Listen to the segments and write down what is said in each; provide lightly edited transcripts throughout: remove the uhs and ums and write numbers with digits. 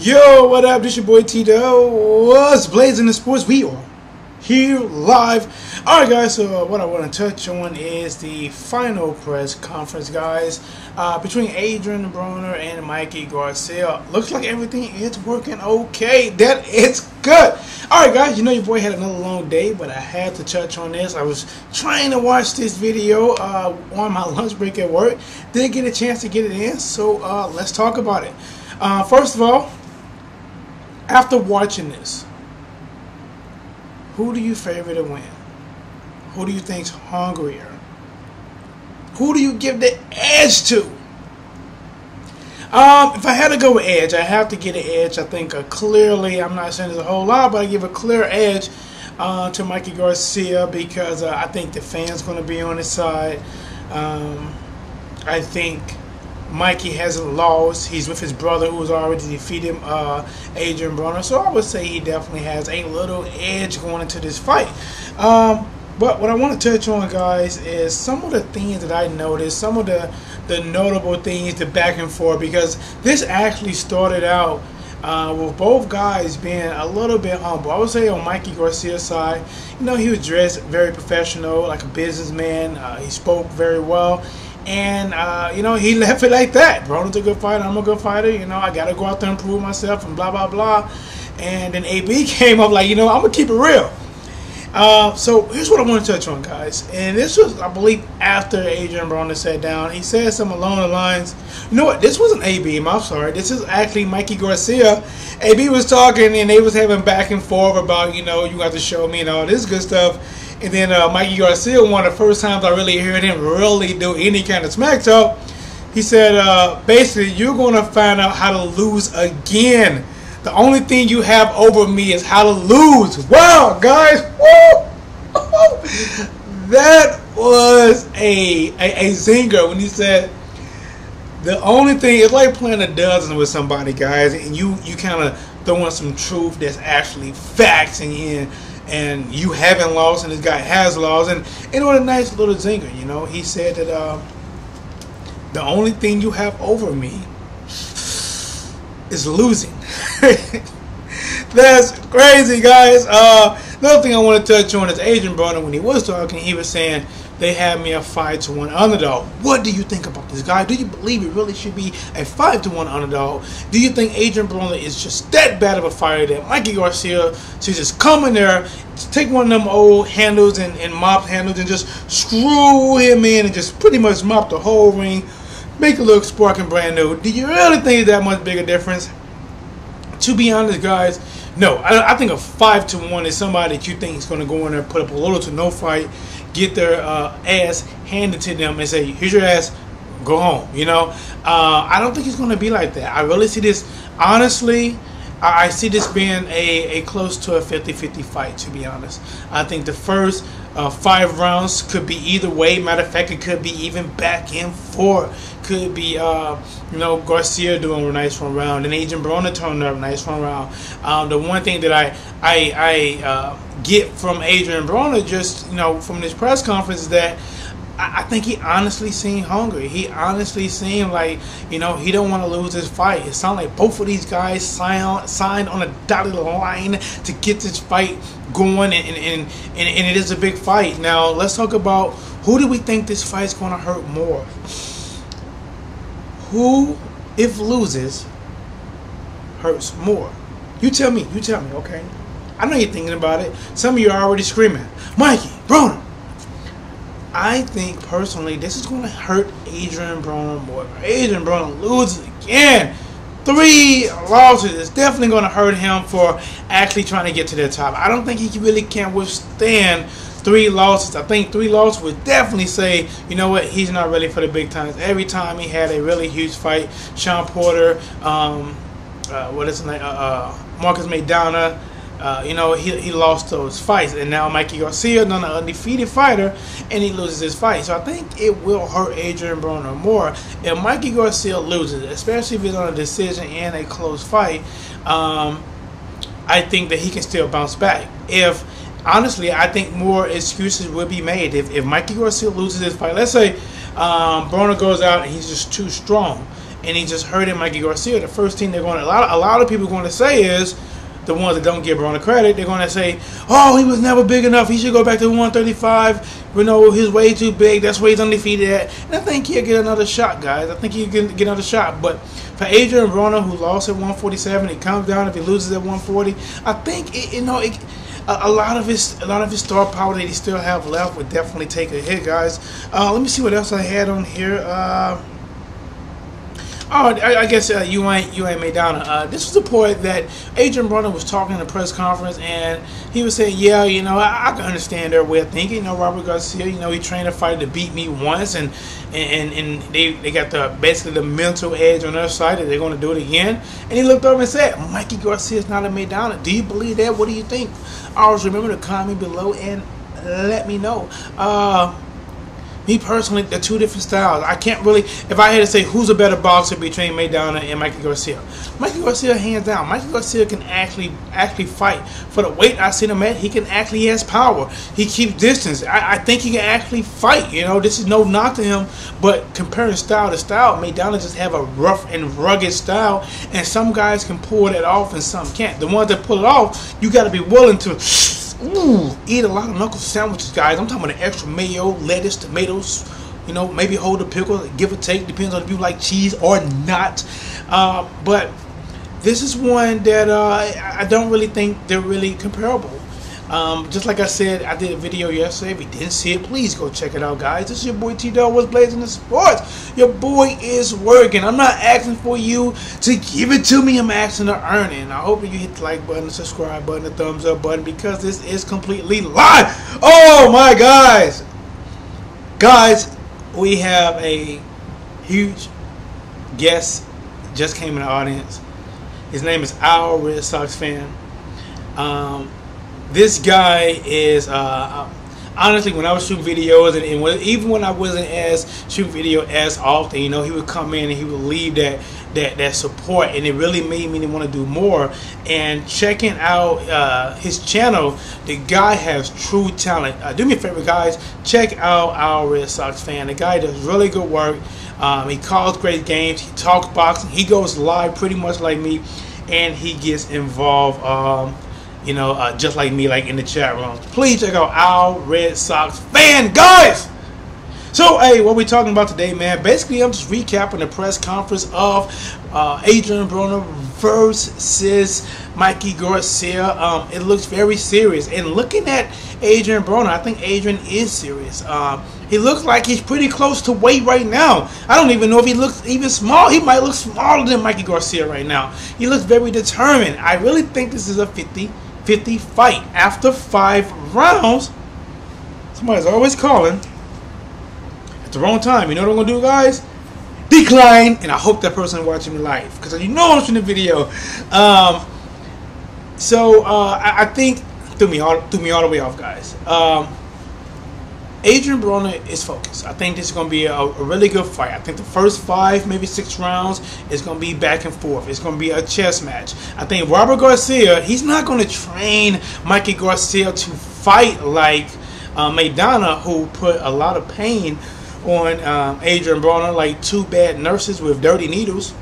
Yo, what up? This your boy Tito. What's blazing the sports? We are here live. Alright guys, so what I want to touch on is the final press conference, guys, between Adrian Broner and Mikey Garcia. Looks like everything is working okay. That is good. Alright guys, you know your boy had another long day, but I had to touch on this. I was trying to watch this video on my lunch break at work. Didn't get a chance to get it in, so let's talk about it. First of all, after watching this, who do you favor to win? Who do you think's hungrier? Who do you give the edge to? If I had to go with edge, I have to get an edge. I think clearly, I'm not saying there's a whole lot, but I give a clear edge to Mikey Garcia because I think the fans going to be on his side. I think Mikey hasn't lost. He's with his brother who has already defeated Adrian Broner. So I would say he definitely has a little edge going into this fight. But what I want to touch on, guys, is some of the things that I noticed, some of the notable things, the back and forth, because this actually started out with both guys being a little bit humble. I would say on Mikey Garcia's side, you know, he was dressed very professional, like a businessman. He spoke very well. And, you know, he left it like that. Broner's a good fighter. I'm a good fighter. You know, I got to go out there and prove myself and blah, blah, blah. And then AB came up like, you know, I'm going to keep it real. So here's what I want to touch on, guys. And this was, I believe, after Adrian Broner sat down. He said something along the lines, you know what, this wasn't AB, I'm sorry. This is actually Mikey Garcia. AB was talking and they was having back and forth about, you know, you got to show me and all this good stuff. And then Mikey Garcia, one of the first times I really heard him really do any kind of smack talk, he said, basically, you're going to find out how to lose again. The only thing you have over me is how to lose. Wow, guys. Woo! That was a zinger when he said, the only thing, it's like playing a dozen with somebody, guys, and you kind of throw in some truth that's actually facts and you haven't lost and this guy has lost, and it was a nice little zinger. You know, he said that the only thing you have over me is losing. That's crazy, guys. Another thing I want to touch on is Adrian Broner. When he was talking, he was saying they had me a 5-1 underdog. What do you think about this guy? Do you believe it really should be a 5-1 underdog? Do you think Adrian Broner is just that bad of a fighter that Mikey Garcia should just come in there, take one of them old handles and mop handles and just screw him in and just pretty much mop the whole ring, make it look sparking brand new? Do you really think that much bigger difference? To be honest, guys, no. I think a 5-1 is somebody that you think is going to go in there, put up a little to no fight, get their ass handed to them and say, here's your ass, go home. You know, I don't think it's going to be like that. I really see this, honestly, I see this being a close to a 50-50 fight, to be honest. I think the first 5 rounds could be either way. Matter of fact, it could be even back and forth. Could be, you know, Garcia doing a nice one round and Adrian Broner turning up a nice one round. The one thing that I get from Adrian Broner, just, you know, from this press conference, is that I think he honestly seemed hungry. He honestly seemed like, you know, he don't want to lose this fight. It sounded like both of these guys signed on a dotted line to get this fight going, and it is a big fight. Now, let's talk about who do we think this fight's going to hurt more. Who, if loses, hurts more? You tell me, okay? I know you're thinking about it. Some of you are already screaming, Mikey, Broner. I think, personally, this is going to hurt Adrian Broner more. Adrian Broner loses again. 3 losses is definitely going to hurt him for actually trying to get to the top. I don't think he really can withstand 3 losses. I think 3 losses would definitely say, you know what, he's not ready for the big times. Every time he had a really huge fight, Sean Porter, what is his name, Marcus Maidana, you know, he lost those fights. And now Mikey Garcia, an undefeated fighter, and he loses his fight. So I think it will hurt Adrian Broner more if Mikey Garcia loses, especially if it's on a decision and a close fight. I think that he can still bounce back. Honestly, I think more excuses will be made if Mikey Garcia loses this fight. Let's say Broner goes out and he's just too strong, and he just hurting Mikey Garcia. The first thing they're going to, a lot of people are going to say is, the ones that don't give Broner credit, they're going to say, oh, he was never big enough. He should go back to 135. You know, he's way too big. That's where he's undefeated at. And I think he'll get another shot, guys. I think he'll get another shot. But for Adrian Broner, who lost at 147, he comes down if he loses at 140. I think, a lot of his star power that he still have left would definitely take a hit, guys. Let me see what else I had on here. I guess you ain't Maidana. This was the point that Adrian Broner was talking in a press conference, and he was saying, yeah, you know, I can understand their way of thinking. You know, Robert Garcia, you know, he trained a fighter to beat me once, and they got basically the mental edge on their side that they're going to do it again. And he looked over and said, Mikey Garcia is not a Maidana. Do you believe that? What do you think? Always remember to comment below and let me know. Me personally, they're two different styles. I can't really, if I had to say who's a better boxer between Maidana and Mikey Garcia, Mikey Garcia hands down. Mikey Garcia can actually fight. For the weight I seen him at, he has power. He keeps distance. I think he can actually fight. You know, this is no knock to him, but comparing style to style, Maidana just have a rough and rugged style, and some guys can pull that off and some can't. The ones that pull it off, you got to be willing to eat a lot of knuckle sandwiches, guys. I'm talking about an extra mayo, lettuce, tomatoes, you know, maybe hold a pickle, give or take, depends on if you like cheese or not. But this is one that I don't really think they're really comparable. Just like I said, I did a video yesterday. If you didn't see it, please go check it out, guys. This is your boy T-Dog, what's blazing the sports. Your boy is working. I'm not asking for you to give it to me. I'm asking to earn it. And I hope you hit the like button, the subscribe button, the thumbs up button, because this is completely live. Oh my guys, we have a huge guest just came in the audience. His name is Al Red Sox Fan. This guy is honestly, when I was shooting videos, and even when I wasn't shooting video as often, you know, he would come in and he would leave that support, and it really made me want to do more. And checking out his channel, the guy has true talent. Do me a favor, guys, check out our Red Sox Fan. The guy does really good work. He calls great games. He talks boxing. He goes live pretty much like me, and he gets involved. You know, just like me, like in the chat room. Please check out our Red Sox Fan, guys. So, hey, what we talking about today, man? Basically, I'm just recapping the press conference of Adrian Broner versus Mikey Garcia. It looks very serious. And looking at Adrian Broner, I think Adrian is serious. He looks like he's pretty close to weight right now. I don't even know if he looks even small. He might look smaller than Mikey Garcia right now. He looks very determined. I really think this is a 50-50 fight. After 5 rounds, somebody's always calling at the wrong time. You know what I'm going to do, guys? Decline. And I hope that person is watching me live, because you know I'm watching the video. I think threw me all the way off, guys. Adrian Broner is focused. I think this is going to be a really good fight. I think the first 5, maybe 6 rounds is going to be back and forth. It's going to be a chess match. I think Robert Garcia, he's not going to train Mikey Garcia to fight like Maidana, who put a lot of pain on Adrian Broner, like 2 bad nurses with dirty needles.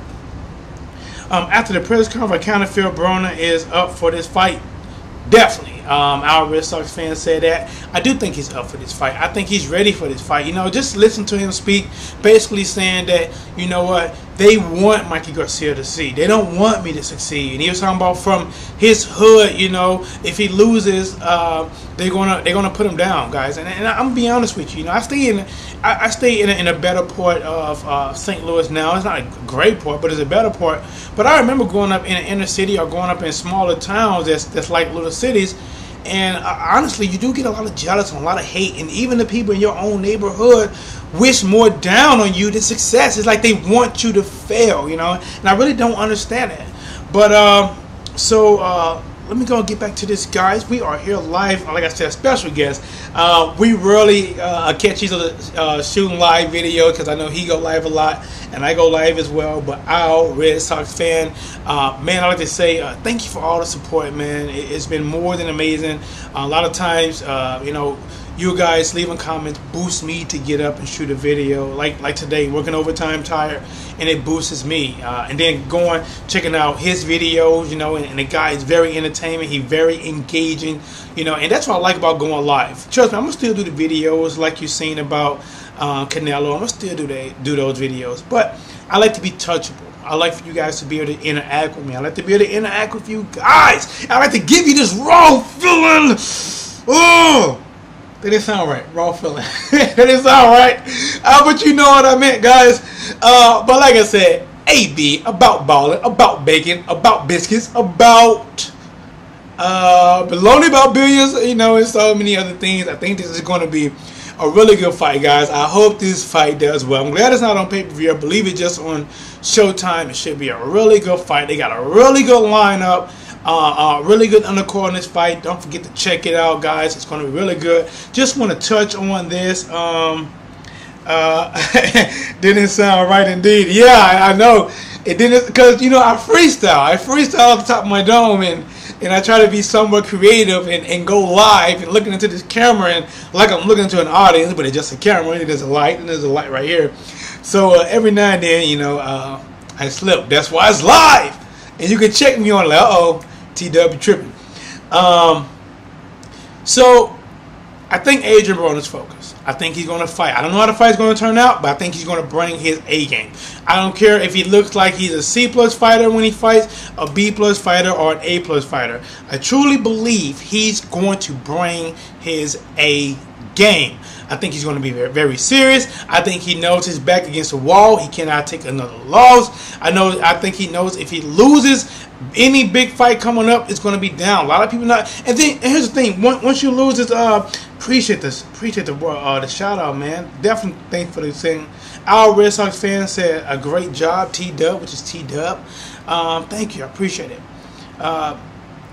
After the press conference, I kind of feel Broner is up for this fight. Definitely. Our Red Sox fans said that. I do think he's up for this fight. I think he's ready for this fight. You know, just listen to him speak, basically saying that, you know what, they want Mikey Garcia to succeed. They don't want me to succeed. And he was talking about from his hood, you know, if he loses, they're gonna put him down, guys. And I'm gonna be honest with you. You know, I stay in a better part of St. Louis now. It's not a great part, but it's a better part. But I remember growing up in an inner city or growing up in smaller towns that's like little cities. And honestly, you do get a lot of jealousy and a lot of hate. And even the people in your own neighborhood wish more down on you than success. It's like they want you to fail, you know. And I really don't understand it. But, let me go and get back to this, guys. We are here live. Like I said, special guest. We really catch each other shooting live video, because I know he go live a lot and I go live as well. But our Red Sox Fan, man, I like to say thank you for all the support, man. It's been more than amazing. A lot of times, you know, you guys leaving comments boost me to get up and shoot a video. Like today, working overtime tired, and it boosts me. And then going checking out his videos, you know, and the guy is very entertaining. He's very engaging, you know, and that's what I like about going live. Trust me, I'm gonna still do the videos like you've seen about Canelo. I'm gonna still do those videos, but I like to be touchable. I like for you guys to be able to interact with me. I like to be able to interact with you guys. I like to give you this raw feeling. Oh, that didn't sound right. Raw feeling. That didn't sound right. But you know what I meant, guys. But like I said, AB, about balling, about bacon, about biscuits, about baloney, about billions, you know, and so many other things. I think this is going to be a really good fight, guys. I hope this fight does well. I'm glad it's not on pay-per-view. I believe it's just on Showtime. It should be a really good fight. They got a really good lineup. Really good undercard in this fight. Don't forget to check it out, guys. It's going to be really good. Just want to touch on this. Didn't sound right indeed. Yeah, I know. It didn't, because, you know, I freestyle. I freestyle off the top of my dome, and I try to be somewhat creative and go live and looking into this camera and like I'm looking into an audience, but it's just a camera and there's a light and there's a light right here. So every now and then, you know, I slip. That's why it's live. And you can check me on like, uh-oh, TW tripping. So I think Adrian Broner's focused. I think he's going to fight. I don't know how the fight's going to turn out, but I think he's going to bring his A game. I don't care if he looks like he's a C+ fighter when he fights, a B+ fighter, or an A+ fighter. I truly believe he's going to bring his A game. I think he's going to be very, very serious. I think he knows his back against the wall. He cannot take another loss. I think he knows if he loses any big fight coming up, it's going to be down. A lot of people not. And here's the thing: once you lose this, appreciate the shout out, man. Definitely thanks for the thing. Our Red Sox fan said a great job, T-Dub, which is T-Dub. Thank you, I appreciate it.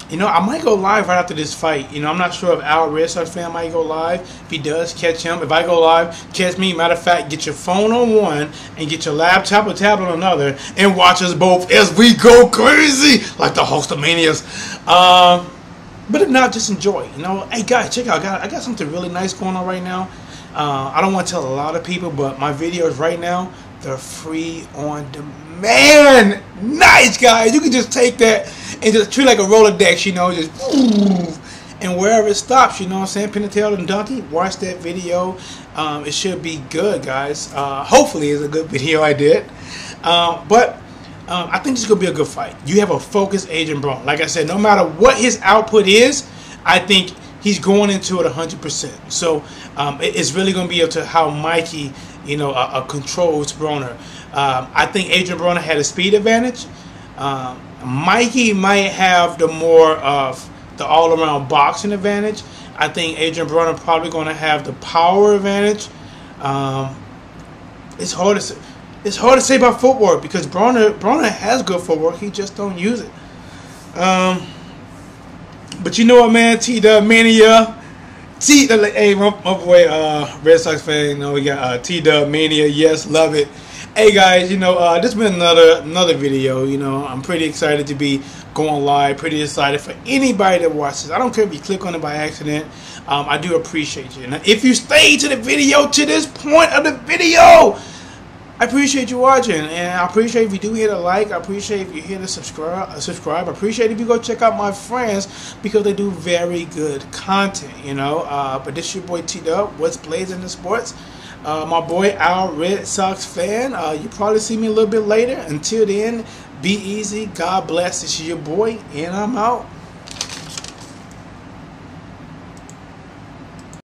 You know, I might go live right after this fight. You know, I'm not sure if our Red Sox fan might go live. If he does, catch him. If I go live, catch me. Matter of fact, get your phone on one and get your laptop or tablet on another and watch us both as we go crazy like the Hulkamanias. But if not, just enjoy. You know, hey guys, check out. I got something really nice going on right now. I don't want to tell a lot of people, but my videos right now, they're free on demand. Nice, guys. You can just take that and just treat it like a Rolodex, you know, just and wherever it stops, you know what I'm saying, pin the tail and donkey, watch that video. It should be good, guys. Hopefully it's a good video I did. But I think this is going to be a good fight. You have a focused Adrian Broner. Like I said, no matter what his output is, I think he's going into it 100%. So it's really going to be up to how Mikey, you know, controls Broner. I think Adrian Broner had a speed advantage. Mikey might have the more of the all-around boxing advantage. I think Adrian Broner probably going to have the power advantage. It's hard to say. It's hard to say about footwork because Broner has good footwork. He just don't use it. But you know what, man? T-Dub Mania. Hey, my boy, Red Sox fan. You know, we got T-Dub Mania. Yes, love it. Hey guys, you know, this has been another video. You know, I'm pretty excited to be going live. Pretty excited for anybody that watches. I don't care if you click on it by accident. I do appreciate you. Now, if you stayed to the video to this point of the video, I appreciate you watching, and I appreciate if you do hit a like. I appreciate if you hit a subscribe. I appreciate if you go check out my friends because they do very good content. You know, but this your boy T-Dub. What's blazing in sports? My boy, our Red Sox fan. You probably see me a little bit later. Until then, be easy. God bless. This is your boy, and I'm out.